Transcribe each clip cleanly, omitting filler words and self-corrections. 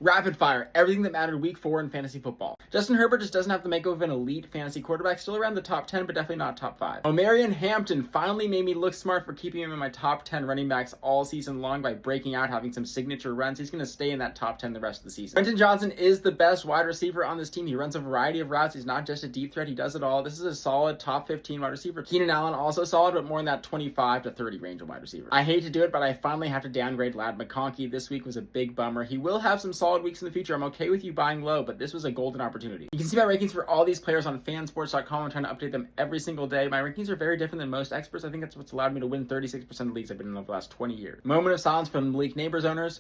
Rapid fire, everything that mattered week 4 in fantasy football. Justin Herbert just doesn't have the makeup of an elite fantasy quarterback, still around the top 10, but definitely not top 5. Omarion Hampton finally made me look smart for keeping him in my top 10 running backs all season long by breaking out, having some signature runs. He's going to stay in that top 10 the rest of the season. Quentin Johnson is the best wide receiver on this team. He runs a variety of routes. He's not just a deep threat. He does it all. This is a solid top 15 wide receiver. Keenan Allen also solid, but more in that 25 to 30 range of wide receiver. I hate to do it, but I finally have to downgrade Ladd McConkey. This week was a big bummer. He will have some solid weeks in the future. I'm okay with you buying low, but this was a golden opportunity. You can see my rankings for all these players on fansports.com. I'm trying to update them every single day. My rankings are very different than most experts. I think that's what's allowed me to win 36% of leagues I've been in over the last 20 years. Moment of silence from maliknabers owners.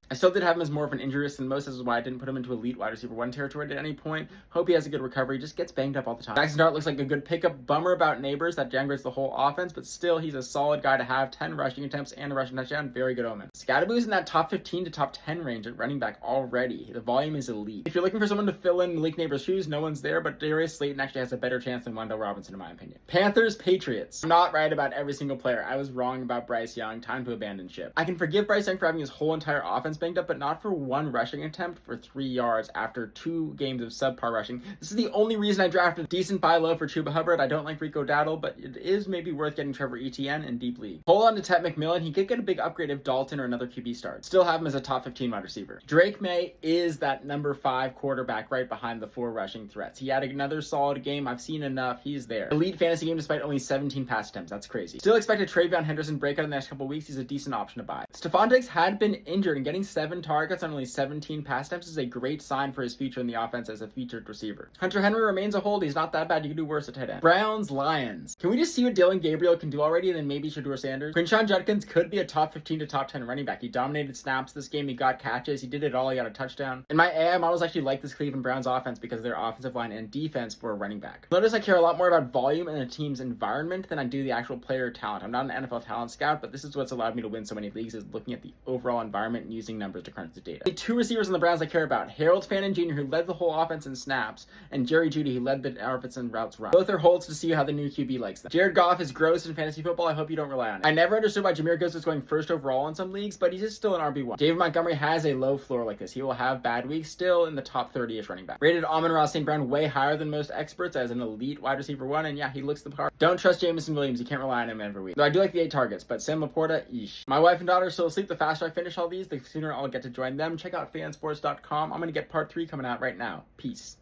I still did have him as more of an injury risk than most. This is why I didn't put him into elite wide receiver 1 territory at any point. Hope he has a good recovery. Just gets banged up all the time. Jackson Dart looks like a good pickup. Bummer about Neighbors. That downgrades the whole offense, but still, he's a solid guy to have. 10 rushing attempts and a rushing touchdown. Very good omen. Scadaboo's in that top 15 to top 10 range at running back already. The volume is elite. If you're looking for someone to fill in Malik Neighbors' shoes, no one's there, but Darius Slayton actually has a better chance than Wendell Robinson, in my opinion. Panthers, Patriots. I'm not right about every single player. I was wrong about Bryce Young. Time to abandon ship. I can forgive Bryce Young for having his whole entire offense banged up, but not for one rushing attempt for 3 yards after 2 games of subpar rushing. This is the only reason I drafted decent buy low for Chuba Hubbard. I don't like Rico Dowdle, but it is maybe worth getting Trevor Etienne in deep league. Hold on to Ted McMillan. He could get a big upgrade if Dalton or another QB starts. Still have him as a top 15 wide receiver. Drake May is that number 5 quarterback right behind the 4 rushing threats. He had another solid game. I've seen enough. He's there. Elite fantasy game despite only 17 pass attempts. That's crazy. Still expect a Travion Henderson breakout in the next couple weeks. He's a decent option to buy. Stephon Diggs had been injured, and getting 7 targets on only 17 pass attempts is a great sign for his future in the offense as a featured receiver. Hunter Henry remains a hold. He's not that bad. You can do worse at tight end. Browns, Lions. Can we just see what Dylan Gabriel can do already and then maybe Shedeur Sanders? Quinshon Judkins could be a top 15 to top 10 running back. He dominated snaps this game. He got catches. He did it all. He got a touchdown. In my AI models, actually like this Cleveland Browns offense because of their offensive line and defense for a running back. Notice I care a lot more about volume and a team's environment than I do the actual player talent. I'm not an NFL talent scout, but this is what's allowed me to win so many leagues, is looking at the overall environment and using numbers to crunch the data. The 2 receivers on the Browns I care about. Harold Fannin Jr., who led the whole offense in snaps, and Jerry Jeudy, who led the offense in routes run. Both are holds to see how the new QB likes them. Jared Goff is gross in fantasy football. I hope you don't rely on it. I never understood why Jahmyr Gibbs was going first overall in some leagues, but he's just still an RB1. David Montgomery has a low floor like this. He will have bad weeks, still in the top 30-ish running back. Rated Amon-Ra St. Brown way higher than most experts as an elite wide receiver 1, and yeah, he looks the part. Don't trust Jameson Williams. You can't rely on him every week. Though I do like the 8 targets, but Sam Laporta, eesh. My wife and daughter are still asleep. The faster I finish all these, the sooner I'll get to join them. Check out fansports.com. I'm going to get part 3 coming out right now. Peace.